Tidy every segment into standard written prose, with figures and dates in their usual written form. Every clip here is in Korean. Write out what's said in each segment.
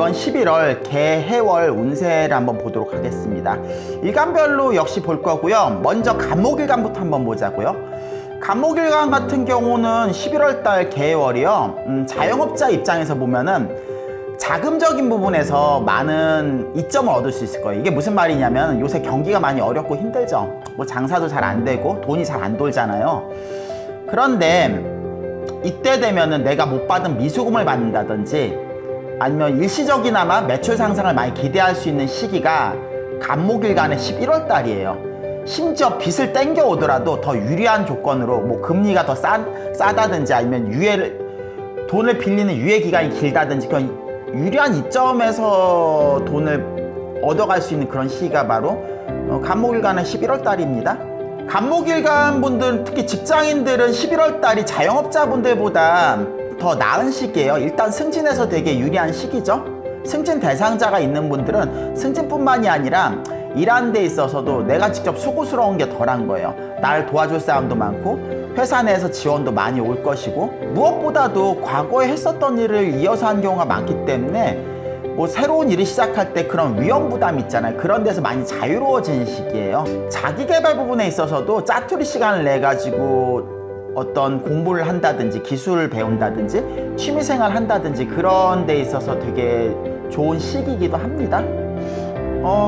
이번 11월 개해월 운세를 한번 보도록 하겠습니다. 일간별로 역시 볼 거고요. 먼저 간목일간부터 한번 보자고요. 간목일간 같은 경우는 11월 달 개해월이요. 자영업자 입장에서 보면은 자금적인 부분에서 많은 이점을 얻을 수 있을 거예요. 이게 무슨 말이냐면 요새 경기가 많이 어렵고 힘들죠. 뭐 장사도 잘 안 되고 돈이 잘 안 돌잖아요. 그런데 이때 되면은 내가 못 받은 미수금을 받는다든지 아니면 일시적이나마 매출 상승을 많이 기대할 수 있는 시기가 간목일간의 11월 달이에요. 심지어 빚을 땡겨 오더라도 더 유리한 조건으로 뭐 금리가 더 싸다든지 아니면 돈을 빌리는 유예 기간이 길다든지 그런 유리한 이점에서 돈을 얻어갈 수 있는 그런 시기가 바로 간목일간의 11월 달입니다. 간목일간 분들, 특히 직장인들은 11월 달이 자영업자분들보다 더 나은 시기예요. 일단 승진해서 되게 유리한 시기죠. 승진 대상자가 있는 분들은 승진뿐만이 아니라 일하는 데 있어서도 내가 직접 수고스러운 게 덜한 거예요. 나를 도와줄 사람도 많고 회사 내에서 지원도 많이 올 것이고 무엇보다도 과거에 했었던 일을 이어서 한 경우가 많기 때문에 뭐 새로운 일을 시작할 때 그런 위험 부담 있잖아요. 그런 데서 많이 자유로워지는 시기예요. 자기 개발 부분에 있어서도 짜투리 시간을 내 가지고 어떤 공부를 한다든지 기술을 배운다든지 취미생활 한다든지 그런 데 있어서 되게 좋은 시기이기도 합니다.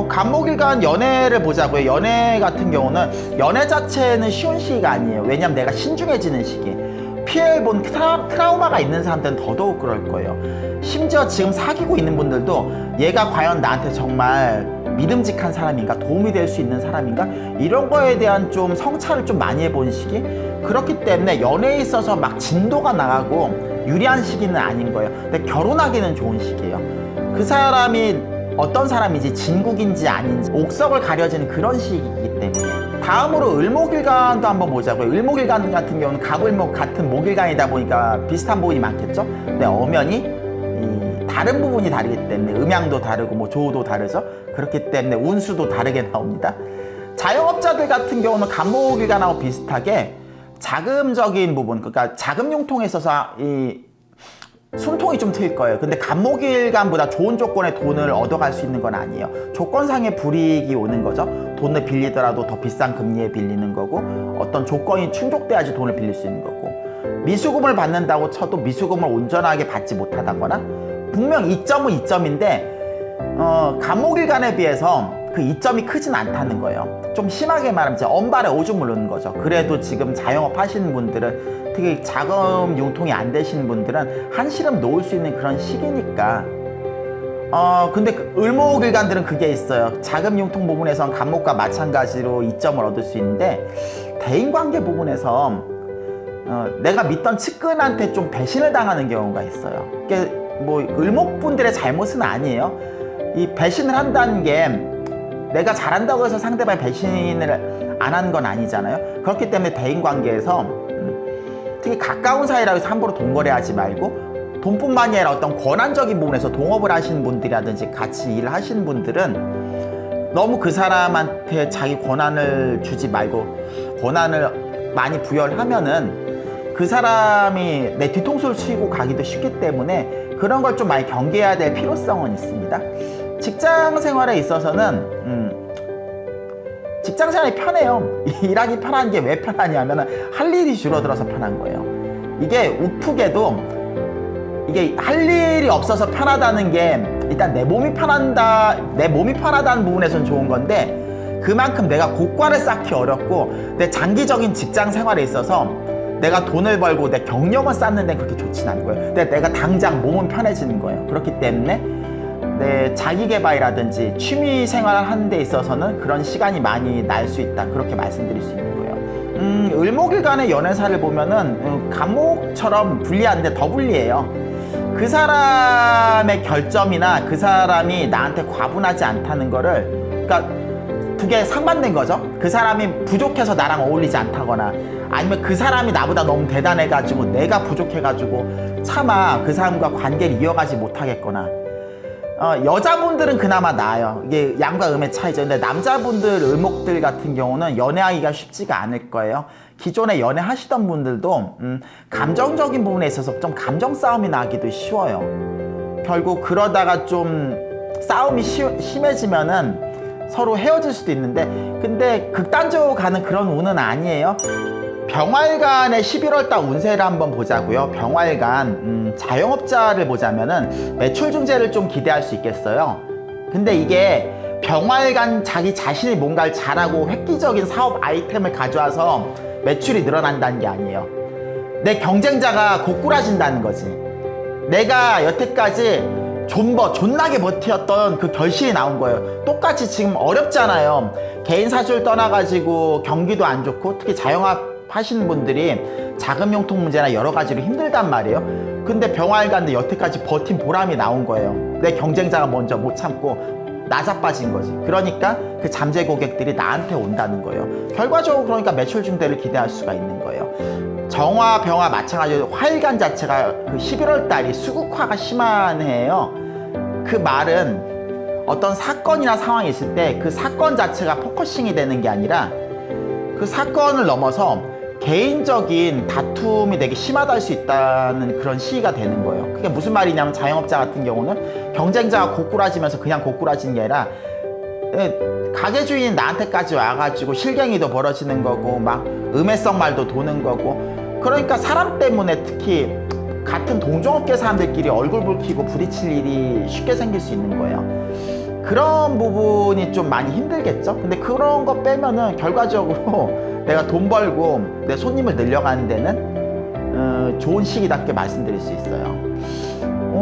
간목일간 연애를 보자고요. 연애 같은 경우는 연애 자체는 쉬운 시기가 아니에요. 왜냐면 내가 신중해지는 시기. 피해를 본 트라우마가 있는 사람들은 더더욱 그럴 거예요. 심지어 지금 사귀고 있는 분들도 얘가 과연 나한테 정말 믿음직한 사람인가, 도움이 될 수 있는 사람인가, 이런 거에 대한 좀 성찰을 좀 많이 해본 시기. 그렇기 때문에 연애에 있어서 막 진도가 나가고 유리한 시기는 아닌 거예요. 근데 결혼하기는 좋은 시기예요. 그 사람이 어떤 사람인지 진국인지 아닌지 옥석을 가려지는 그런 시기이기 때문에. 다음으로 을목일간도 한번 보자고요. 을목일간 같은 경우는 갑을목 같은 목일간이다 보니까 비슷한 부분이 많겠죠. 근데 엄연히 다른 부분이 다르기 때문에 음양도 다르고 뭐 조도 다르죠. 그렇기 때문에 운수도 다르게 나옵니다. 자영업자들 같은 경우는 간목일간하고 비슷하게 자금적인 부분, 그러니까 자금융통에 있어서 이 숨통이 좀 트일 거예요. 근데 간목일간보다 좋은 조건의 돈을 얻어갈 수 있는 건 아니에요. 조건상의 불이익이 오는 거죠. 돈을 빌리더라도 더 비싼 금리에 빌리는 거고 어떤 조건이 충족돼야지 돈을 빌릴 수 있는 거고 미수금을 받는다고 쳐도 미수금을 온전하게 받지 못하다거나 분명 이점은 이점인데 간목일간에 비해서 그 이점이 크진 않다는 거예요. 좀 심하게 말하면 언발에 오줌을 넣는 거죠. 그래도 지금 자영업 하시는 분들은 특히 자금 융통이 안 되시는 분들은 한시름 놓을 수 있는 그런 시기니까 근데 을목일간들은 그게 있어요. 자금 융통 부분에선 간목과 마찬가지로 이점을 얻을 수 있는데 대인관계 부분에서 내가 믿던 측근한테 좀 배신을 당하는 경우가 있어요. 그게 뭐 을목분들의 잘못은 아니에요. 이 배신을 한다는 게 내가 잘한다고 해서 상대방이 배신을 안 한 건 아니잖아요. 그렇기 때문에 대인관계에서 특히 가까운 사이라고 해서 함부로 돈거래하지 말고 돈뿐만이 아니라 어떤 권한적인 부분에서 동업을 하시는 분들이라든지 같이 일을 하시는 분들은 너무 그 사람한테 자기 권한을 주지 말고 권한을 많이 부여를 하면은 그 사람이 내 뒤통수를 치고 가기도 쉽기 때문에 그런 걸 좀 많이 경계해야 될 필요성은 있습니다. 직장 생활에 있어서는 직장 생활이 편해요. 일하기 편한 게 왜 편하냐면 할 일이 줄어들어서 편한 거예요. 이게 우프게도 이게 할 일이 없어서 편하다는 게 일단 내 몸이 편하다는 부분에서는 좋은 건데 그만큼 내가 고과를 쌓기 어렵고 내 장기적인 직장 생활에 있어서 내가 돈을 벌고 내 경력을 쌓는 데는 그렇게 좋진 않은 거예요. 근데 내가 당장 몸은 편해지는 거예요. 그렇기 때문에 내 자기개발이라든지 취미생활을 하는 데 있어서는 그런 시간이 많이 날 수 있다. 그렇게 말씀드릴 수 있는 거예요. 을목일간의 연애사를 보면은 간목처럼 불리한데 더 불리해요. 그 사람의 결점이나 그 사람이 나한테 과분하지 않다는 거를, 그러니까 두 개 상반된 거죠. 그 사람이 부족해서 나랑 어울리지 않다거나 아니면 그 사람이 나보다 너무 대단해가지고 내가 부족해가지고 차마 그 사람과 관계를 이어가지 못하겠거나 여자분들은 그나마 나아요. 이게 양과 음의 차이죠. 근데 남자분들, 을목들 같은 경우는 연애하기가 쉽지가 않을 거예요. 기존에 연애하시던 분들도 감정적인 부분에 있어서 좀 감정 싸움이 나기도 쉬워요. 결국 그러다가 좀 싸움이 심해지면은 서로 헤어질 수도 있는데, 근데 극단적으로 가는 그런 운은 아니에요. 병활간의 11월달 운세를 한번 보자고요. 병활간 자영업자를 보자면은 매출 증대를 좀 기대할 수 있겠어요. 근데 이게 병활간 자기 자신이 뭔가를 잘하고 획기적인 사업 아이템을 가져와서 매출이 늘어난다는 게 아니에요. 내 경쟁자가 고꾸라진다는 거지. 내가 여태까지 존나게 버텼던 그 결실이 나온 거예요. 똑같이 지금 어렵잖아요. 개인 사주를 떠나가지고 경기도 안 좋고, 특히 자영업 하시는 분들이 자금융통 문제나 여러 가지로 힘들단 말이에요. 근데 병활간도 여태까지 버틴 보람이 나온 거예요. 내 경쟁자가 먼저 못 참고 나자빠진 거지. 그러니까 그 잠재 고객들이 나한테 온다는 거예요. 결과적으로 그러니까 매출 증대를 기대할 수가 있는 거예요. 정화, 병화 마찬가지로 화일간 자체가 그 11월 달이 수국화가 심한 해예요. 그 말은 어떤 사건이나 상황이 있을 때 그 사건 자체가 포커싱이 되는 게 아니라 그 사건을 넘어서 개인적인 다툼이 되게 심하다 할 수 있다는 그런 시기가 되는 거예요. 그게 무슨 말이냐면, 자영업자 같은 경우는 경쟁자가 고꾸라지면서 그냥 고꾸라지는 게 아니라 가게 주인이 나한테까지 와가지고 실갱이도 벌어지는 거고, 막 음해성 말도 도는 거고, 그러니까 사람 때문에 특히 같은 동종업계 사람들끼리 얼굴 붉히고 부딪힐 일이 쉽게 생길 수 있는 거예요. 그런 부분이 좀 많이 힘들겠죠. 근데 그런 거 빼면은 결과적으로 내가 돈 벌고 내 손님을 늘려가는 데는 좋은 시기답게 말씀드릴 수 있어요.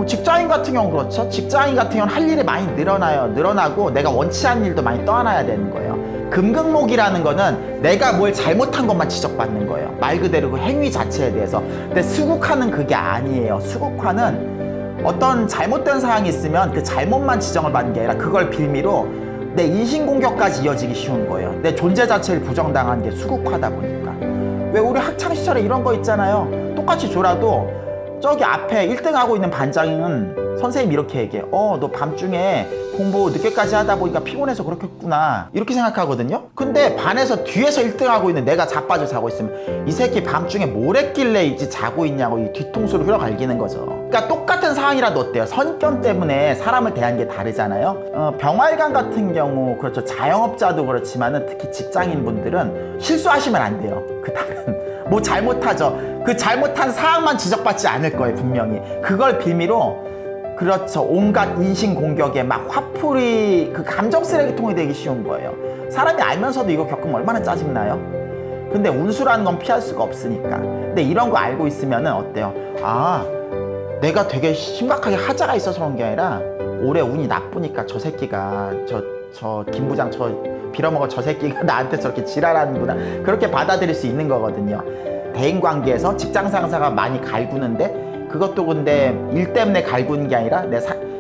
직장인 같은 경우는 그렇죠. 직장인 같은 경우는 할 일이 많이 늘어나고 내가 원치 않는 일도 많이 떠안아야 되는 거예요. 금극목이라는 거는 내가 뭘 잘못한 것만 지적받는 거예요. 말 그대로 그 행위 자체에 대해서. 근데 수국화는 그게 아니에요. 수국화는 어떤 잘못된 사항이 있으면 그 잘못만 지적을 받는 게 아니라 그걸 빌미로 내 인신공격까지 이어지기 쉬운 거예요. 내 존재 자체를 부정당한 게 수국화다 보니까. 왜 우리 학창시절에 이런 거 있잖아요. 똑같이 졸아도 저기 앞에 1등 하고 있는 반장은 선생님이 이렇게 얘기해. 너 밤중에 공부 늦게까지 하다 보니까 피곤해서 그렇게 했구나, 이렇게 생각하거든요. 근데 반에서 뒤에서 1등 하고 있는 내가 자빠져 자고 있으면 이 새끼 밤중에 뭘 했길래 이제 자고 있냐고 이 뒤통수를 흘러갈기는 거죠. 그러니까 똑같은 상황이라도 어때요? 선견 때문에 사람을 대하는 게 다르잖아요. 병활간 같은 경우 그렇죠. 자영업자도 그렇지만은 특히 직장인분들은 실수하시면 안 돼요. 그 다른 뭐 잘못하죠. 그 잘못한 사항만 지적받지 않을 거예요. 분명히 그걸 빌미로, 그렇죠, 온갖 인신공격에 막 화풀이, 그 감정 쓰레기통이 되기 쉬운 거예요. 사람이 알면서도 이거 겪으면 얼마나 짜증나요? 근데 운수라는 건 피할 수가 없으니까. 근데 이런 거 알고 있으면은 어때요? 내가 되게 심각하게 하자가 있어서 그런 게 아니라 올해 운이 나쁘니까 저 새끼가 저 김 부장 저 빌어먹어 저 새끼가 나한테 저렇게 지랄하는구나, 그렇게 받아들일 수 있는 거거든요. 대인관계에서 직장 상사가 많이 갈구는데 그것도 근데 일 때문에 갈구는 게 아니라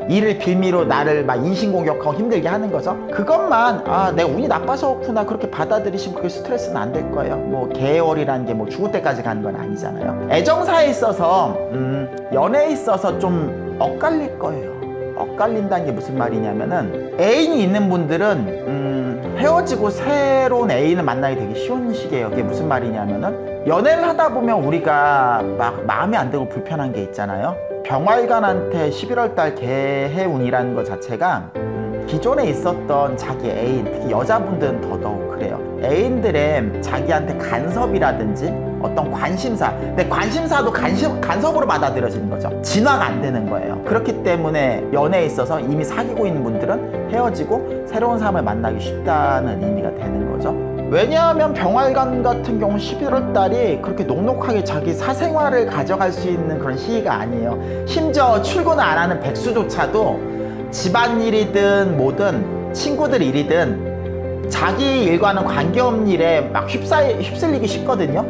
일을 빌미로 나를 막 인신공격하고 힘들게 하는 거죠. 그것만 내가 운이 나빠서 그렇구나 그렇게 받아들이시면 그게 스트레스는 안 될 거예요. 뭐 개월이라는 게 뭐 죽을 때까지 가는 건 아니잖아요. 애정사에 있어서 연애에 있어서 좀 엇갈릴 거예요. 엇갈린다는 게 무슨 말이냐면은, 애인이 있는 분들은 헤어지고 새로운 애인을 만나기 되게 쉬운 시기예요. 그게 무슨 말이냐면은, 연애를 하다 보면 우리가 막 마음에 안 들고 불편한 게 있잖아요. 병활간한테 11월달 개해운이라는 것 자체가 기존에 있었던 자기 애인, 특히 여자분들은 더더욱 그래요. 애인들의 자기한테 간섭이라든지 어떤 관심사, 근데 관심사도 간섭으로 받아들여지는 거죠. 진화가 안 되는 거예요. 그렇기 때문에 연애에 있어서 이미 사귀고 있는 분들은 헤어지고 새로운 사람을 만나기 쉽다는 의미가 되는 거죠. 왜냐하면 병활간 같은 경우 11월 달이 그렇게 녹록하게 자기 사생활을 가져갈 수 있는 그런 시기가 아니에요. 심지어 출근을 안 하는 백수조차도 집안일이든 뭐든 친구들 일이든 자기 일과는 관계없는 일에 막 휩쓸리기 쉽거든요.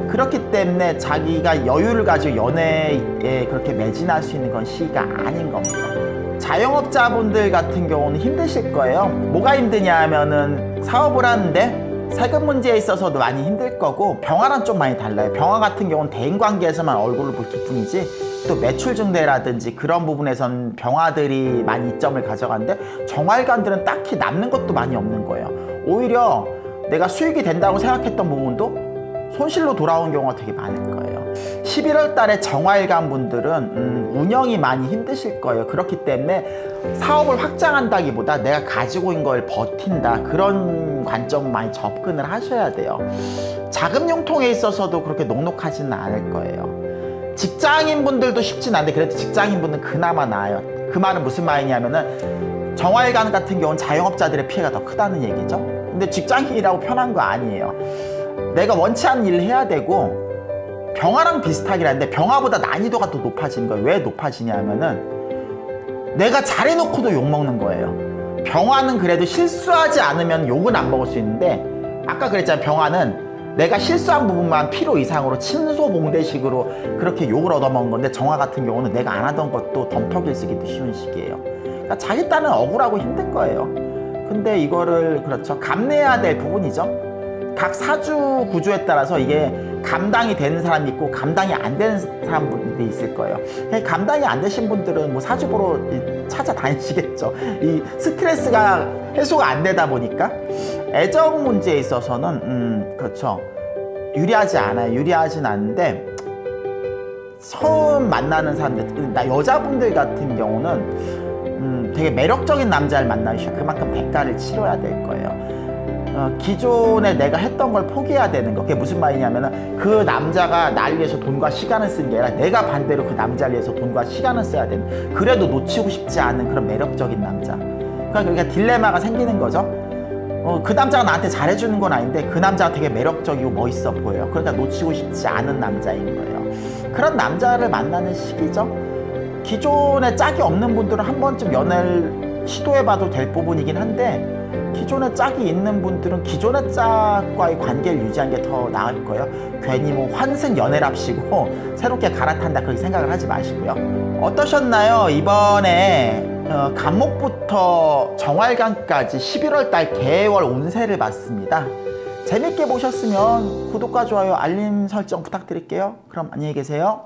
그렇기 때문에 자기가 여유를 가지고 연애에 그렇게 매진할 수 있는 그런 시기가 아닌 겁니다. 자영업자분들 같은 경우는 힘드실 거예요. 뭐가 힘드냐 하면은 사업을 하는데 세금 문제에 있어서도 많이 힘들 거고, 병화랑 좀 많이 달라요. 병화 같은 경우는 대인관계에서만 얼굴을 붉힐 뿐이지 또 매출 증대라든지 그런 부분에선 병화들이 많이 이점을 가져가는데, 정활간들은 딱히 남는 것도 많이 없는 거예요. 오히려 내가 수익이 된다고 생각했던 부분도 손실로 돌아온 경우가 되게 많을 거예요. 11월 달에 정화일간 분들은 운영이 많이 힘드실 거예요. 그렇기 때문에 사업을 확장한다기보다 내가 가지고 있는 걸 버틴다, 그런 관점 많이 접근을 하셔야 돼요. 자금 융통에 있어서도 그렇게 녹록하지는 않을 거예요. 직장인 분들도 쉽진 않은데 그래도 직장인 분은 그나마 나아요. 그 말은 무슨 말이냐면은 정화일간 같은 경우는 자영업자들의 피해가 더 크다는 얘기죠. 근데 직장인이라고 편한 거 아니에요. 내가 원치 않는 일을 해야 되고, 병화랑 비슷하긴 한데 병화보다 난이도가 더 높아지는 거예요. 왜 높아지냐면은 내가 잘해놓고도 욕먹는 거예요. 병화는 그래도 실수하지 않으면 욕은 안 먹을 수 있는데, 아까 그랬잖아요. 병화는 내가 실수한 부분만 필요 이상으로 침소봉대식으로 그렇게 욕을 얻어먹은 건데, 정화 같은 경우는 내가 안 하던 것도 덤터기를 쓰기도 쉬운 시기예요. 그러니까 자기 딴은 억울하고 힘든 거예요. 근데 이거를 그렇죠, 감내해야 될 부분이죠. 각 사주 구조에 따라서 이게 감당이 되는 사람이 있고 감당이 안 되는 사람들이 있을 거예요. 감당이 안 되신 분들은 뭐 사주 보러 찾아다니시겠죠. 이 스트레스가 해소가 안 되다 보니까. 애정 문제에 있어서는 그렇죠, 유리하지 않아요. 유리하진 않은데, 처음 만나는 사람들, 나 여자분들 같은 경우는 되게 매력적인 남자를 만나셔. 그만큼 대가를 치러야 될 거예요. 기존에 내가 했던 걸 포기해야 되는 거. 그게 무슨 말이냐면은 그 남자가 날 위해서 돈과 시간을 쓰는 게 아니라 내가 반대로 그 남자를 위해서 돈과 시간을 써야 되는, 그래도 놓치고 싶지 않은 그런 매력적인 남자. 그러니까 딜레마가 생기는 거죠. 그 남자가 나한테 잘해주는 건 아닌데 그 남자가 되게 매력적이고 멋있어 보여요. 그러니까 놓치고 싶지 않은 남자인 거예요. 그런 남자를 만나는 시기죠. 기존에 짝이 없는 분들은 한 번쯤 연애를 시도해봐도 될 부분이긴 한데, 기존에 짝이 있는 분들은 기존의 짝과의 관계를 유지하는 게 더 나을 거예요. 괜히 뭐 환승 연애랍시고 새롭게 갈아탄다 그렇게 생각을 하지 마시고요. 어떠셨나요? 이번에 간목부터 정화일간까지 11월 달 개월 운세를 봤습니다. 재밌게 보셨으면 구독과 좋아요, 알림 설정 부탁드릴게요. 그럼 안녕히 계세요.